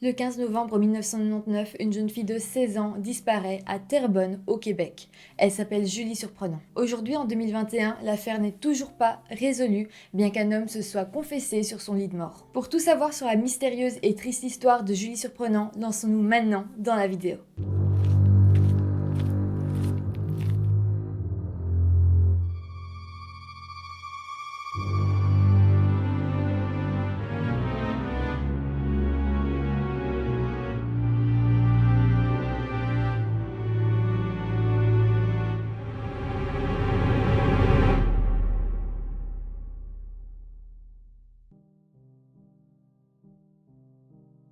Le 15 novembre 1999, une jeune fille de 16 ans disparaît à Terrebonne, au Québec. Elle s'appelle Julie Surprenant. Aujourd'hui, en 2021, l'affaire n'est toujours pas résolue, bien qu'un homme se soit confessé sur son lit de mort. Pour tout savoir sur la mystérieuse et triste histoire de Julie Surprenant, lançons-nous maintenant dans la vidéo.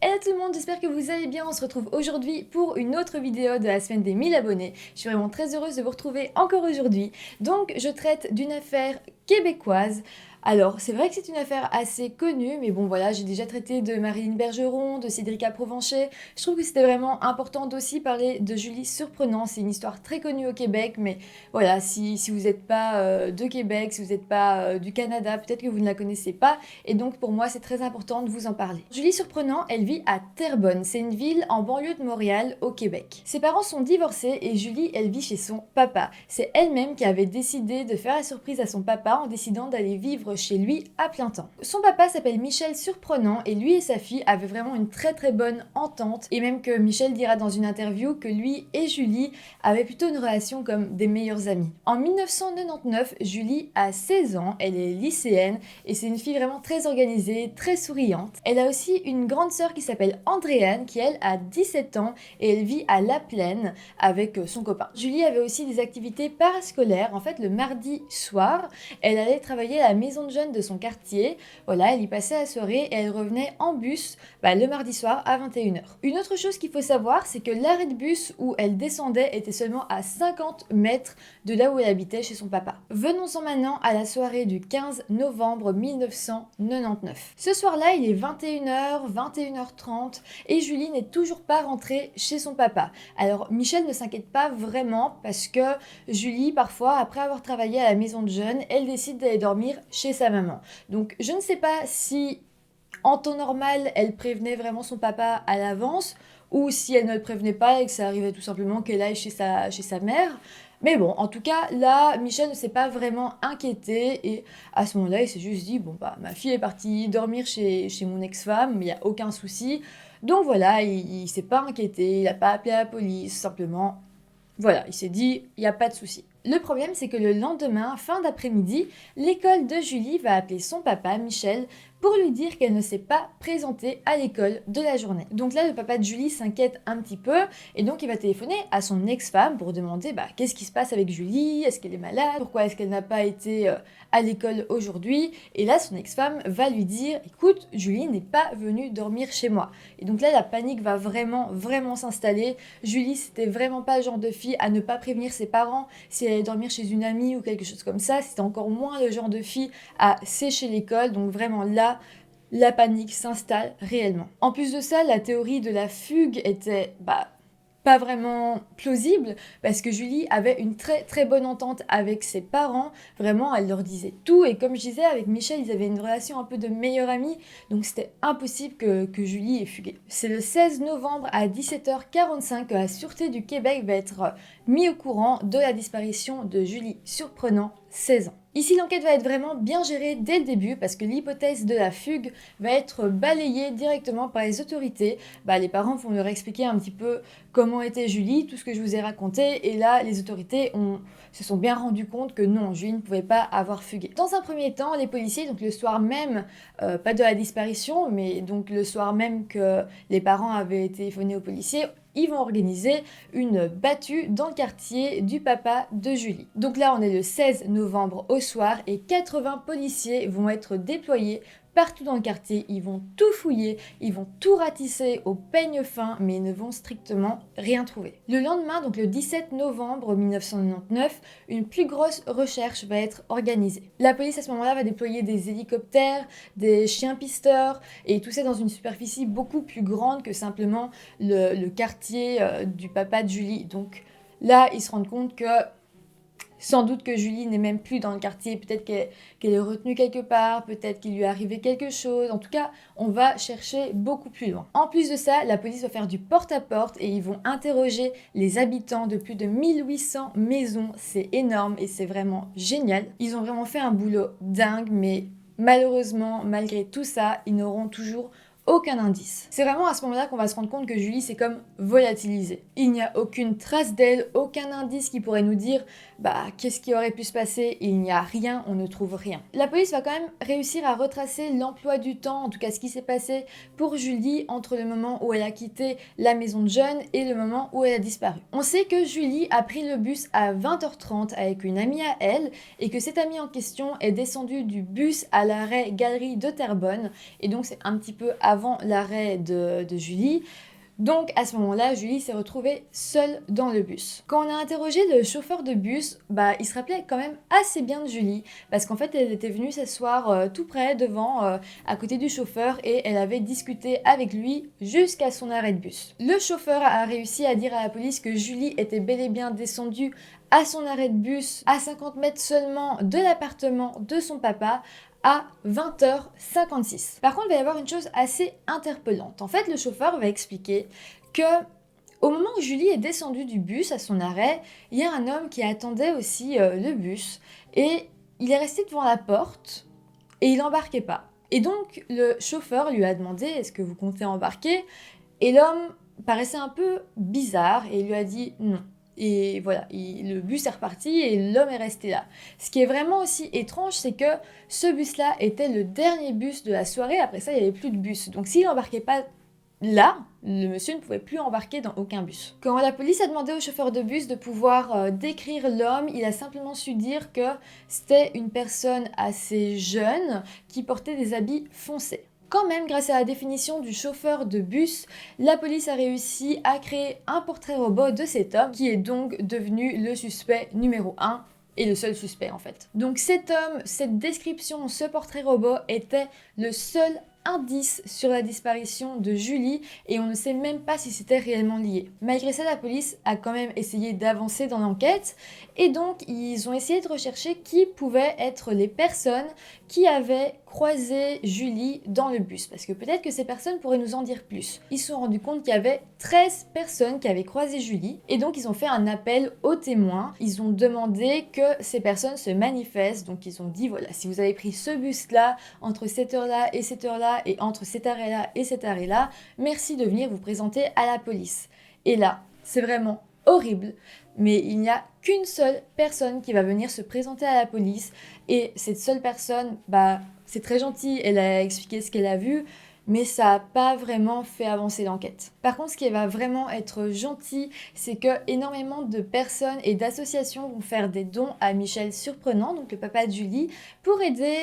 Hello tout le monde, j'espère que vous allez bien. On se retrouve aujourd'hui pour une autre vidéo de la semaine des 1000 abonnés. Je suis vraiment très heureuse de vous retrouver encore aujourd'hui. Donc je traite d'une affaire québécoise. Alors, c'est vrai que c'est une affaire assez connue, mais bon voilà, j'ai déjà traité de Marilyn Bergeron, de Cédrica Provencher. Je trouve que c'était vraiment important d'aussi parler de Julie Surprenant. C'est une histoire très connue au Québec, mais voilà, si vous n'êtes pas de Québec, si vous n'êtes pas du Canada, peut-être que vous ne la connaissez pas. Et donc pour moi, c'est très important de vous en parler. Julie Surprenant, elle vit à Terrebonne. C'est une ville en banlieue de Montréal, au Québec. Ses parents sont divorcés et Julie, elle vit chez son papa. C'est elle-même qui avait décidé de faire la surprise à son papa en décidant d'aller vivre chez lui à plein temps. Son papa s'appelle Michel Surprenant et lui et sa fille avaient vraiment une très bonne entente, et même que Michel dira dans une interview que lui et Julie avaient plutôt une relation comme des meilleurs amis. En 1999, Julie a 16 ans, elle est lycéenne et c'est une fille vraiment très organisée, très souriante. Elle a aussi une grande sœur qui s'appelle Andréane qui elle a 17 ans et elle vit à La Plaine avec son copain. Julie avait aussi des activités parascolaires. En fait, le mardi soir, elle allait travailler à la maison de jeunes de son quartier. Voilà, elle y passait la soirée et elle revenait en bus le mardi soir à 21h. Une autre chose qu'il faut savoir, c'est que l'arrêt de bus où elle descendait était seulement à 50 mètres de là où elle habitait chez son papa. Venons-en maintenant à la soirée du 15 novembre 1999. Ce soir-là, il est 21h, 21h30 et Julie n'est toujours pas rentrée chez son papa. Alors Michel ne s'inquiète pas vraiment parce que Julie, parfois, après avoir travaillé à la maison de jeunes, elle décide d'aller dormir chez sa maman. Donc je ne sais pas si en temps normal, elle prévenait vraiment son papa à l'avance, ou si elle ne le prévenait pas et que ça arrivait tout simplement qu'elle aille chez sa mère. Mais bon, en tout cas, là, Michel ne s'est pas vraiment inquiété et à ce moment-là, il s'est juste dit, bon bah, ma fille est partie dormir chez mon ex-femme, il n'y a aucun souci. Donc voilà, il s'est pas inquiété, il n'a pas appelé la police, simplement, voilà, il s'est dit, il n'y a pas de souci. Le problème, c'est que le lendemain, fin d'après-midi, l'école de Julie va appeler son papa, Michel, pour lui dire qu'elle ne s'est pas présentée à l'école de la journée. Donc là, le papa de Julie s'inquiète un petit peu et donc il va téléphoner à son ex-femme pour demander qu'est-ce qui se passe avec Julie, est-ce qu'elle est malade, pourquoi est-ce qu'elle n'a pas été à l'école aujourd'hui. Et là, son ex-femme va lui dire, écoute, Julie n'est pas venue dormir chez moi. Et donc là, la panique va vraiment s'installer. Julie, c'était vraiment pas le genre de fille à ne pas prévenir ses parents si elle allait dormir chez une amie ou quelque chose comme ça. C'était encore moins le genre de fille à sécher l'école. Donc vraiment là, la panique s'installe réellement. En plus de ça, la théorie de la fugue était pas vraiment plausible parce que Julie avait une très bonne entente avec ses parents. Vraiment, elle leur disait tout et comme je disais, avec Michel, ils avaient une relation un peu de meilleure amie, donc c'était impossible que Julie ait fugué. C'est le 16 novembre à 17h45 que la Sûreté du Québec va être mis au courant de la disparition de Julie Surprenant, 16 ans. Ici, l'enquête va être vraiment bien gérée dès le début parce que l'hypothèse de la fugue va être balayée directement par les autorités. Les parents vont leur expliquer un petit peu comment était Julie, tout ce que je vous ai raconté, et là, les autorités se sont bien rendues compte que non, Julie ne pouvait pas avoir fugué. Dans un premier temps, les policiers, donc le soir même, pas de la disparition, mais donc le soir même que les parents avaient téléphoné aux policiers, ils vont organiser une battue dans le quartier du papa de Julie. Donc là, on est le 16 novembre au soir et 80 policiers vont être déployés partout dans le quartier. Ils vont tout fouiller, ils vont tout ratisser au peigne fin, mais ils ne vont strictement rien trouver. Le lendemain, donc le 17 novembre 1999, une plus grosse recherche va être organisée. La police à ce moment-là va déployer des hélicoptères, des chiens pisteurs, et tout ça dans une superficie beaucoup plus grande que simplement le quartier du papa de Julie. Donc là, ils se rendent compte que Sans doute que Julie n'est même plus dans le quartier, peut-être qu'elle est retenue quelque part, peut-être qu'il lui est arrivé quelque chose. En tout cas, on va chercher beaucoup plus loin. En plus de ça, la police va faire du porte-à-porte et ils vont interroger les habitants de plus de 1800 maisons. C'est énorme et c'est vraiment génial. Ils ont vraiment fait un boulot dingue, mais malheureusement, malgré tout ça, ils n'auront toujours aucun indice. C'est vraiment à ce moment-là qu'on va se rendre compte que Julie s'est comme volatilisée. Il n'y a aucune trace d'elle, aucun indice qui pourrait nous dire qu'est-ce qui aurait pu se passer. Il n'y a rien, on ne trouve rien. La police va quand même réussir à retracer l'emploi du temps, en tout cas ce qui s'est passé pour Julie entre le moment où elle a quitté la maison de jeunes et le moment où elle a disparu. On sait que Julie a pris le bus à 20h30 avec une amie à elle et que cette amie en question est descendue du bus à l'arrêt Galerie de Terrebonne et donc c'est un petit peu avant l'arrêt de Julie. Donc à ce moment-là, Julie s'est retrouvée seule dans le bus. Quand on a interrogé le chauffeur de bus, il se rappelait quand même assez bien de Julie parce qu'en fait elle était venue s'asseoir tout près devant, à côté du chauffeur et elle avait discuté avec lui jusqu'à son arrêt de bus. Le chauffeur a réussi à dire à la police que Julie était bel et bien descendue à son arrêt de bus à 50 mètres seulement de l'appartement de son papa à 20h56. Par contre, il va y avoir une chose assez interpellante. En fait, le chauffeur va expliquer que au moment où Julie est descendue du bus à son arrêt, il y a un homme qui attendait aussi le bus et il est resté devant la porte et il n'embarquait pas. Et donc, le chauffeur lui a demandé « Est-ce que vous comptez embarquer ?» Et l'homme paraissait un peu bizarre et il lui a dit « Non ». Et voilà, le bus est reparti et l'homme est resté là. Ce qui est vraiment aussi étrange, c'est que ce bus-là était le dernier bus de la soirée. Après ça, il n'y avait plus de bus. Donc s'il n'embarquait pas là, le monsieur ne pouvait plus embarquer dans aucun bus. Quand la police a demandé au chauffeur de bus de pouvoir décrire l'homme, il a simplement su dire que c'était une personne assez jeune qui portait des habits foncés. Quand même, grâce à la définition du chauffeur de bus, la police a réussi à créer un portrait robot de cet homme qui est donc devenu le suspect numéro 1 et le seul suspect en fait. Donc cet homme, cette description, ce portrait robot était le seul indice sur la disparition de Julie et on ne sait même pas si c'était réellement lié. Malgré ça, la police a quand même essayé d'avancer dans l'enquête et donc ils ont essayé de rechercher qui pouvaient être les personnes qui avaient croisé Julie dans le bus parce que peut-être que ces personnes pourraient nous en dire plus. Ils se sont rendus compte qu'il y avait 13 personnes qui avaient croisé Julie et donc ils ont fait un appel aux témoins. Ils ont demandé que ces personnes se manifestent, donc ils ont dit voilà, si vous avez pris ce bus-là entre cette heure-là et cette heure-là et entre cet arrêt-là et cet arrêt-là, merci de venir vous présenter à la police. Et là, c'est vraiment horrible, mais il n'y a qu'une seule personne qui va venir se présenter à la police et cette seule personne, c'est très gentil, elle a expliqué ce qu'elle a vu, mais ça n'a pas vraiment fait avancer l'enquête. Par contre, ce qui va vraiment être gentil, c'est que énormément de personnes et d'associations vont faire des dons à Michel Surprenant, donc le papa de Julie, pour aider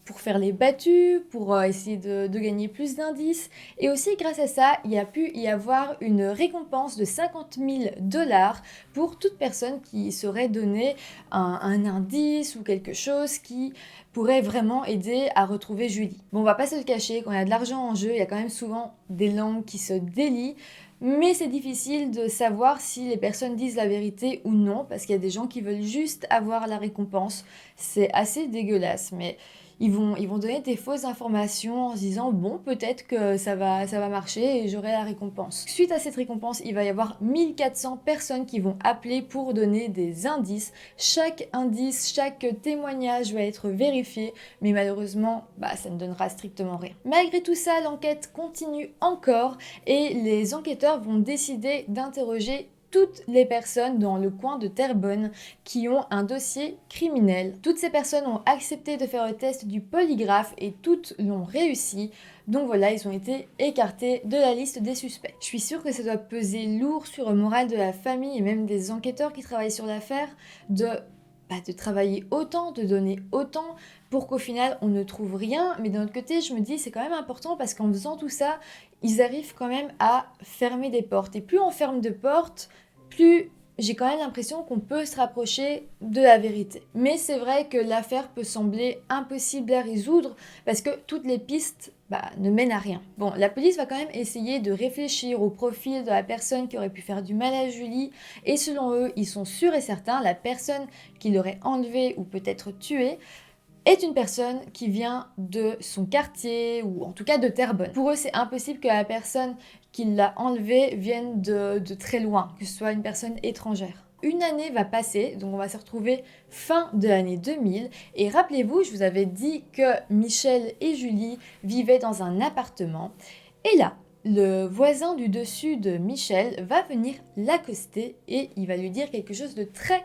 pour faire les battus, pour essayer de gagner plus d'indices. Et aussi, grâce à ça, il y a pu y avoir une récompense de 50 000 $ pour toute personne qui saurait donner un indice ou quelque chose qui pourrait vraiment aider à retrouver Julie. Bon, on va pas se le cacher, quand il y a de l'argent en jeu, il y a quand même souvent des langues qui se délient. Mais c'est difficile de savoir si les personnes disent la vérité ou non, parce qu'il y a des gens qui veulent juste avoir la récompense. C'est assez dégueulasse, mais ils vont donner des fausses informations en se disant bon, peut-être que ça va marcher et j'aurai la récompense. Suite à cette récompense, il va y avoir 1400 personnes qui vont appeler pour donner des indices. Chaque indice, chaque témoignage va être vérifié, mais malheureusement, ça ne donnera strictement rien. Malgré tout ça, l'enquête continue encore et les enquêteurs vont décider d'interroger toutes les personnes dans le coin de Terrebonne qui ont un dossier criminel. Toutes ces personnes ont accepté de faire le test du polygraphe et toutes l'ont réussi. Donc voilà, ils ont été écartés de la liste des suspects. Je suis sûre que ça doit peser lourd sur le moral de la famille et même des enquêteurs qui travaillent sur l'affaire de travailler autant, de donner autant pour qu'au final on ne trouve rien. Mais d'un autre côté, je me dis c'est quand même important parce qu'en faisant tout ça, ils arrivent quand même à fermer des portes. Et plus on ferme de portes, plus j'ai quand même l'impression qu'on peut se rapprocher de la vérité. Mais c'est vrai que l'affaire peut sembler impossible à résoudre parce que toutes les pistes ne mènent à rien. Bon, la police va quand même essayer de réfléchir au profil de la personne qui aurait pu faire du mal à Julie et selon eux, ils sont sûrs et certains, la personne qui l'aurait enlevée ou peut-être tuée est une personne qui vient de son quartier ou en tout cas de Terrebonne. Pour eux, c'est impossible que la personne qui l'a enlevé vienne de très loin, que ce soit une personne étrangère. Une année va passer, donc on va se retrouver fin de l'année 2000. Et rappelez-vous, je vous avais dit que Michel et Julie vivaient dans un appartement. Et là, le voisin du dessus de Michel va venir l'accoster et il va lui dire quelque chose de très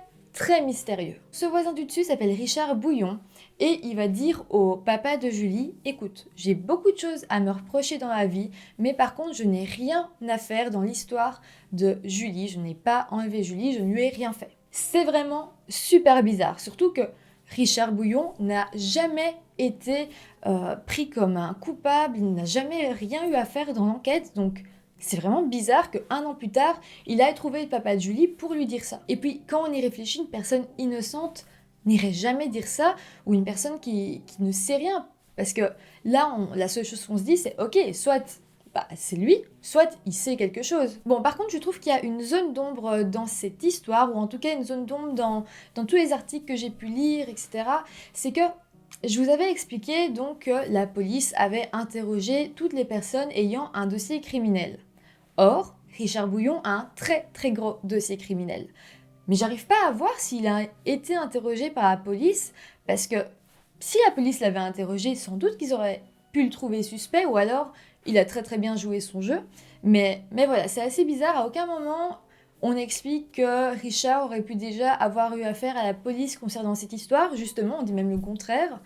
mystérieux. Ce voisin du dessus s'appelle Richard Bouillon et il va dire au papa de Julie: écoute, j'ai beaucoup de choses à me reprocher dans la vie, mais par contre je n'ai rien à faire dans l'histoire de Julie, je n'ai pas enlevé Julie, je ne lui ai rien fait. C'est vraiment super bizarre, surtout que Richard Bouillon n'a jamais été pris comme un coupable, il n'a jamais rien eu à faire dans l'enquête, donc c'est vraiment bizarre qu'un an plus tard, il aille trouver le papa de Julie pour lui dire ça. Et puis, quand on y réfléchit, une personne innocente n'irait jamais dire ça, ou une personne qui ne sait rien. Parce que là, la seule chose qu'on se dit, c'est ok, soit c'est lui, soit il sait quelque chose. Bon, par contre, je trouve qu'il y a une zone d'ombre dans cette histoire, ou en tout cas une zone d'ombre dans tous les articles que j'ai pu lire, etc. C'est que je vous avais expliqué donc que la police avait interrogé toutes les personnes ayant un dossier criminel. Or, Richard Bouillon a un très gros dossier criminel. Mais j'arrive pas à voir s'il a été interrogé par la police, parce que si la police l'avait interrogé, sans doute qu'ils auraient pu le trouver suspect, ou alors il a très bien joué son jeu. Mais voilà, c'est assez bizarre, à aucun moment on explique que Richard aurait pu déjà avoir eu affaire à la police concernant cette histoire, justement, on dit même le contraire.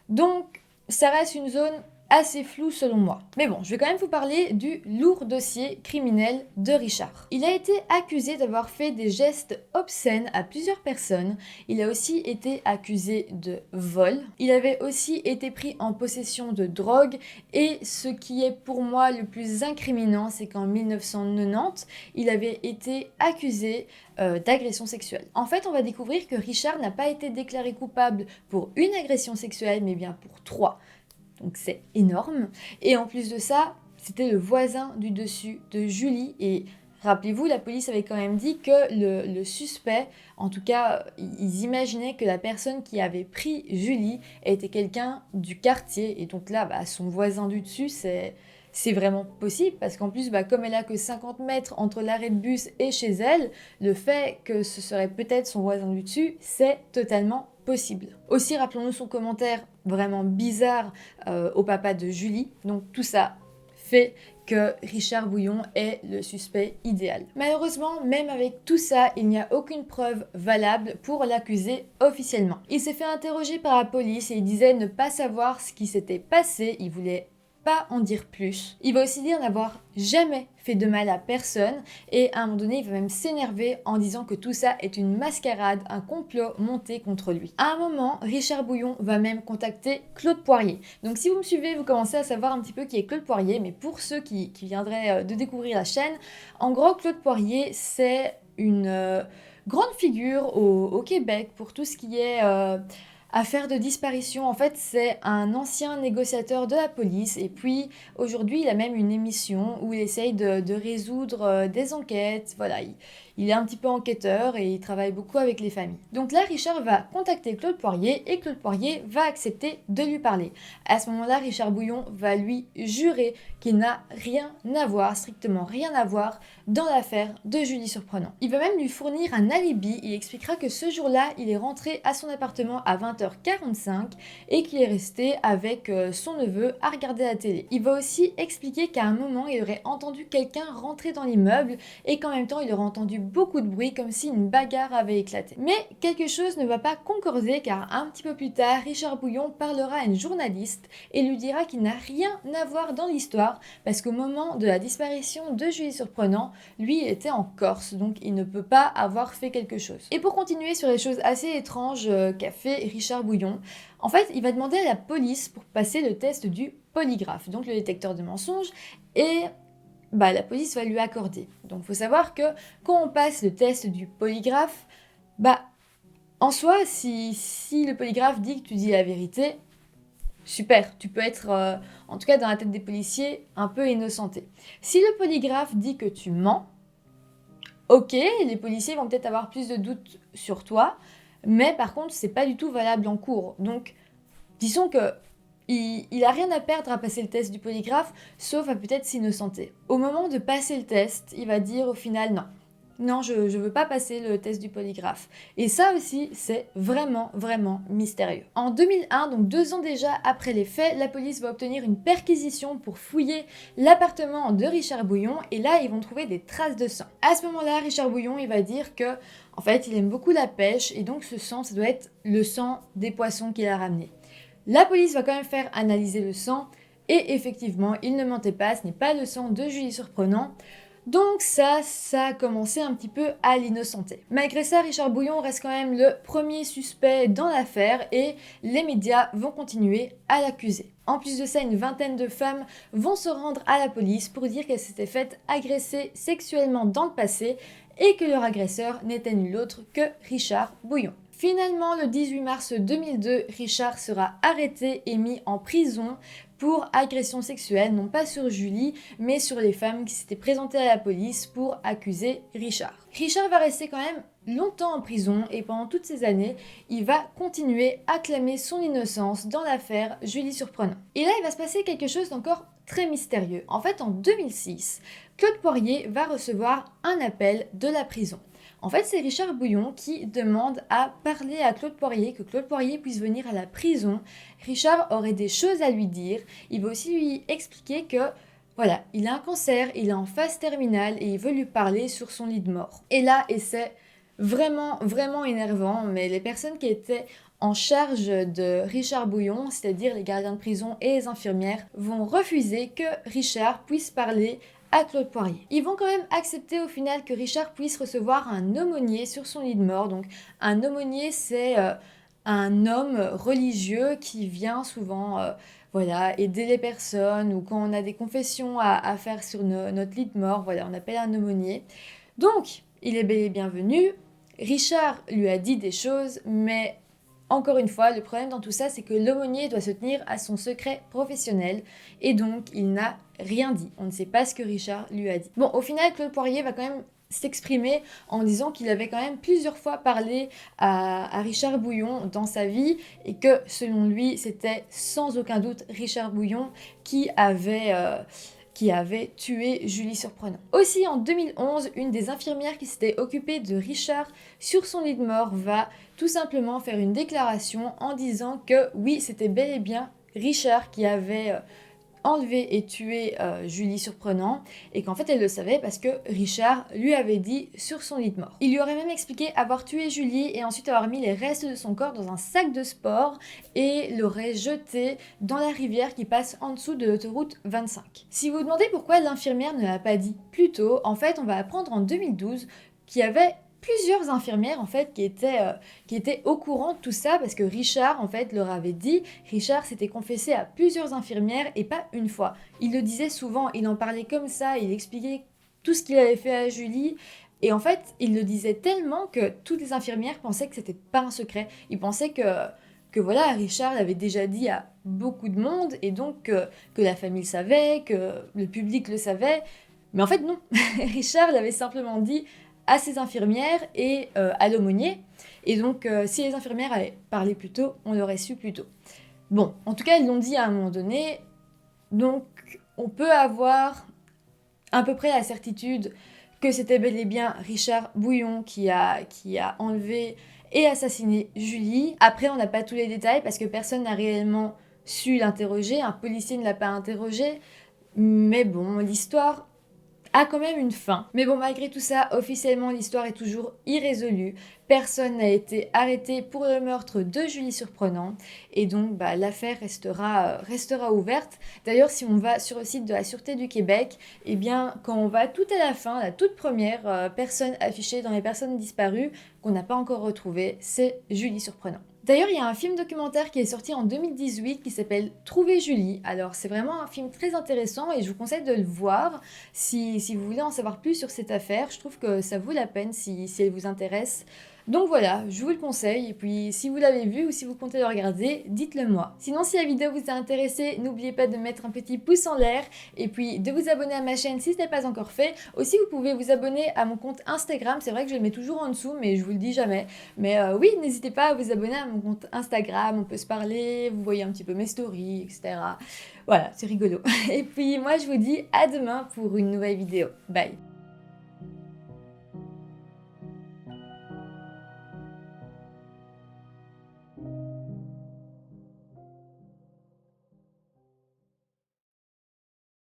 Donc, ça reste une zone assez flou selon moi. Mais bon, je vais quand même vous parler du lourd dossier criminel de Richard. Il a été accusé d'avoir fait des gestes obscènes à plusieurs personnes. Il a aussi été accusé de vol. Il avait aussi été pris en possession de drogue. Et ce qui est pour moi le plus incriminant, c'est qu'en 1990, il avait été accusé d'agression sexuelle. En fait, on va découvrir que Richard n'a pas été déclaré coupable pour une agression sexuelle, mais bien pour 3. Donc c'est énorme. Et en plus de ça, c'était le voisin du dessus de Julie. Et rappelez-vous, la police avait quand même dit que le suspect, en tout cas, ils imaginaient que la personne qui avait pris Julie était quelqu'un du quartier. Et donc là, son voisin du dessus, c'est vraiment possible. Parce qu'en plus, comme elle a que 50 mètres entre l'arrêt de bus et chez elle, le fait que ce serait peut-être son voisin du dessus, c'est totalement possible. Aussi, rappelons-nous son commentaire vraiment bizarre au papa de Julie. Donc tout ça fait que Richard Bouillon est le suspect idéal. Malheureusement, même avec tout ça, il n'y a aucune preuve valable pour l'accuser officiellement. Il s'est fait interroger par la police et il disait ne pas savoir ce qui s'était passé, il voulait pas en dire plus. Il va aussi dire n'avoir jamais fait de mal à personne et à un moment donné il va même s'énerver en disant que tout ça est une mascarade, un complot monté contre lui. À un moment, Richard Bouillon va même contacter Claude Poirier. Donc si vous me suivez, vous commencez à savoir un petit peu qui est Claude Poirier, mais pour ceux qui viendraient de découvrir la chaîne, en gros Claude Poirier c'est une grande figure au Québec pour tout ce qui est affaire de disparition. En fait, c'est un ancien négociateur de la police et puis aujourd'hui, il a même une émission où il essaye de résoudre des enquêtes. Voilà, il est un petit peu enquêteur et il travaille beaucoup avec les familles. Donc là, Richard va contacter Claude Poirier et Claude Poirier va accepter de lui parler. À ce moment-là, Richard Bouillon va lui jurer qu'il n'a rien à voir, strictement rien à voir, dans l'affaire de Julie Surprenant. Il va même lui fournir un alibi. Il expliquera que ce jour-là, il est rentré à son appartement à 20h45 et qu'il est resté avec son neveu à regarder la télé. Il va aussi expliquer qu'à un moment, il aurait entendu quelqu'un rentrer dans l'immeuble et qu'en même temps, il aurait entendu beaucoup de bruit comme si une bagarre avait éclaté. Mais quelque chose ne va pas concorder car un petit peu plus tard, Richard Bouillon parlera à une journaliste et lui dira qu'il n'a rien à voir dans l'histoire parce qu'au moment de la disparition de Julie Surprenant, lui il était en Corse donc il ne peut pas avoir fait quelque chose. Et pour continuer sur les choses assez étranges qu'a fait Richard Bouillon, en fait il va demander à la police pour passer le test du polygraphe, donc le détecteur de mensonges, et la police va lui accorder. Donc il faut savoir que quand on passe le test du polygraphe, en soi, si le polygraphe dit que tu dis la vérité, super, tu peux être, en tout cas dans la tête des policiers, un peu innocenté. Si le polygraphe dit que tu mens, ok, les policiers vont peut-être avoir plus de doutes sur toi, mais par contre, c'est pas du tout valable en cours. Donc, disons que il a rien à perdre à passer le test du polygraphe, sauf à peut-être s'innocenter. Au moment de passer le test, il va dire au final non. Non, je veux pas passer le test du polygraphe. Et ça aussi, c'est vraiment, vraiment mystérieux. En 2001, donc 2 ans déjà après les faits, la police va obtenir une perquisition pour fouiller l'appartement de Richard Bouillon, et là, ils vont trouver des traces de sang. À ce moment-là, Richard Bouillon, il va dire que, en fait, il aime beaucoup la pêche, et donc ce sang, ça doit être le sang des poissons qu'il a ramené. La police va quand même faire analyser le sang, et effectivement, il ne mentait pas, ce n'est pas le sang de Julie Surprenant. Donc ça a commencé un petit peu à l'innocenter. Malgré ça, Richard Bouillon reste quand même le premier suspect dans l'affaire et les médias vont continuer à l'accuser. En plus de ça, une vingtaine de femmes vont se rendre à la police pour dire qu'elles s'étaient faites agresser sexuellement dans le passé et que leur agresseur n'était nul autre que Richard Bouillon. Finalement, le 18 mars 2002, Richard sera arrêté et mis en prison pour agression sexuelle, non pas sur Julie, mais sur les femmes qui s'étaient présentées à la police pour accuser Richard. Richard va rester quand même longtemps en prison et pendant toutes ces années, il va continuer à clamer son innocence dans l'affaire Julie Surprenant. Et là, il va se passer quelque chose d'encore très mystérieux. En fait, en 2006, Claude Poirier va recevoir un appel de la prison. En fait, c'est Richard Bouillon qui demande à parler à Claude Poirier, que Claude Poirier puisse venir à la prison. Richard aurait des choses à lui dire. Il va aussi lui expliquer que, voilà, il a un cancer, il est en phase terminale et il veut lui parler sur son lit de mort. Et là, et c'est vraiment, vraiment énervant, mais les personnes qui étaient en charge de Richard Bouillon, c'est-à-dire les gardiens de prison et les infirmières, vont refuser que Richard puisse parler à Claude Poirier. Ils vont quand même accepter au final que Richard puisse recevoir un aumônier sur son lit de mort. Donc un aumônier, c'est un homme religieux qui vient souvent aider les personnes ou quand on a des confessions à faire sur notre lit de mort, on appelle un aumônier. Donc il est bel et bien venu. Richard lui a dit des choses, mais encore une fois, le problème dans tout ça, c'est que l'aumônier doit se tenir à son secret professionnel et donc il n'a rien dit. On ne sait pas ce que Richard lui a dit. Bon, au final, Claude Poirier va quand même s'exprimer en disant qu'il avait quand même plusieurs fois parlé à Richard Bouillon dans sa vie et que selon lui, c'était sans aucun doute Richard Bouillon qui avait tué Julie Surprenant. Aussi en 2011, une des infirmières qui s'était occupée de Richard sur son lit de mort va tout simplement faire une déclaration en disant que oui, c'était bel et bien Richard qui avait enlevé et tué Julie Surprenant et qu'en fait elle le savait parce que Richard lui avait dit sur son lit de mort. Il lui aurait même expliqué avoir tué Julie et ensuite avoir mis les restes de son corps dans un sac de sport et l'aurait jeté dans la rivière qui passe en dessous de l'autoroute 25. Si vous vous demandez pourquoi l'infirmière ne l'a pas dit plus tôt, en fait on va apprendre en 2012 qu'il y avait plusieurs infirmières en fait qui étaient au courant de tout ça parce que Richard en fait leur avait dit. Richard s'était confessé à plusieurs infirmières et pas une fois. Il le disait souvent, il en parlait comme ça, il expliquait tout ce qu'il avait fait à Julie et en fait il le disait tellement que toutes les infirmières pensaient que c'était pas un secret. Ils pensaient que voilà, Richard l'avait déjà dit à beaucoup de monde et donc que la famille le savait, que le public le savait, mais en fait non. Richard l'avait simplement dit à ses infirmières et à l'aumônier. Et donc, si les infirmières avaient parlé plus tôt, on l'aurait su plus tôt. Bon, en tout cas, ils l'ont dit à un moment donné. Donc, on peut avoir à peu près la certitude que c'était bel et bien Richard Bouillon qui a enlevé et assassiné Julie. Après, on n'a pas tous les détails parce que personne n'a réellement su l'interroger. Un policier ne l'a pas interrogé. Mais bon, l'histoire a quand même une fin. Mais bon, malgré tout ça, officiellement, l'histoire est toujours irrésolue. Personne n'a été arrêté pour le meurtre de Julie Surprenant. Et donc, l'affaire restera ouverte. D'ailleurs, si on va sur le site de la Sûreté du Québec, eh bien, quand on va tout à la fin, la toute première personne affichée dans les personnes disparues, qu'on n'a pas encore retrouvée, c'est Julie Surprenant. D'ailleurs, il y a un film documentaire qui est sorti en 2018 qui s'appelle Trouver Julie. Alors, c'est vraiment un film très intéressant et je vous conseille de le voir si vous voulez en savoir plus sur cette affaire. Je trouve que ça vaut la peine si elle vous intéresse. Donc voilà, je vous le conseille. Et puis, si vous l'avez vu ou si vous comptez le regarder, dites-le moi. Sinon, si la vidéo vous a intéressé, n'oubliez pas de mettre un petit pouce en l'air et puis de vous abonner à ma chaîne si ce n'est pas encore fait. Aussi, vous pouvez vous abonner à mon compte Instagram. C'est vrai que je le mets toujours en dessous, mais je vous le dis jamais. Mais oui, n'hésitez pas à vous abonner à mon compte Instagram, on peut se parler, vous voyez un petit peu mes stories, etc. Voilà, c'est rigolo. Et puis moi je vous dis à demain pour une nouvelle vidéo. Bye.